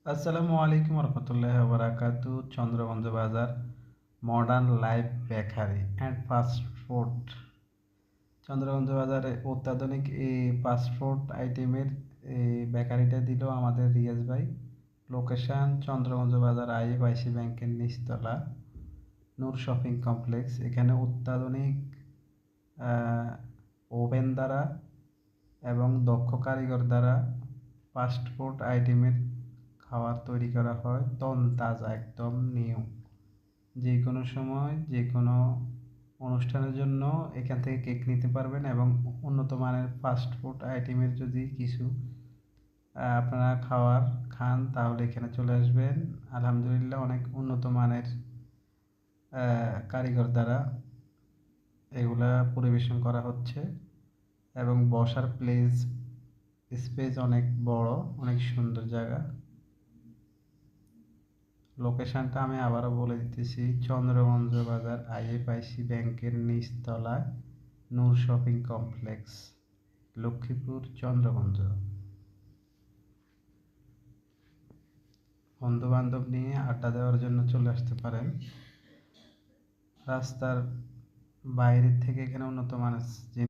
আসসালামু আলাইকুম রহমতুল্লাহ বারাকাতু। চন্দ্রগঞ্জ বাজার modern life bakery and fast food. Chandraganj বাজারে অত্যাধুনিক এই ফাস্ট ফুড আইটেমের এই বেকারিটা দিল আমাদের রিয়াজ ভাই। লোকেশন চন্দ্রগঞ্জ বাজার আইএফআইসি ব্যাংকের নিচতলা, নূর শপিং কমপ্লেক্স। এখানে অত্যাধুনিক ওভেন দ্বারা এবং দক্ষ কারিগর দ্বারা ফাস্ট ফুড আইটেমের খাবার তৈরি করা হয় তরতাজা, একদম নিউ। যে কোনো সময় যে কোনো অনুষ্ঠানের জন্য এখান থেকে কেক নিতে পারবেন এবং উন্নত মানের ফাস্ট ফুড আইটেমের যদি কিছু আপনারা খাবার খান তাহলে এখানে চলে আসবেন। আলহামদুলিল্লাহ অনেক উন্নত মানের কারিগর দ্বারা এগুলা পরিবেশন করা হচ্ছে এবং বসার স্পেস অনেক বড়, অনেক সুন্দর জায়গা। লোকেশনটা আমি আবারও বলে দিতেছি, চন্দ্রগঞ্জ বাজার আইএফআইসি ব্যাংকের নিচতলায়, নূর শপিং কমপ্লেক্স, লক্ষ্মীপুর, চন্দ্রগঞ্জ। বন্ধু বান্ধব নিয়ে আড্ডা দেওয়ার জন্য চলে আসতে পারেন। রাস্তার বাইরের থেকে এখানে উন্নত মানের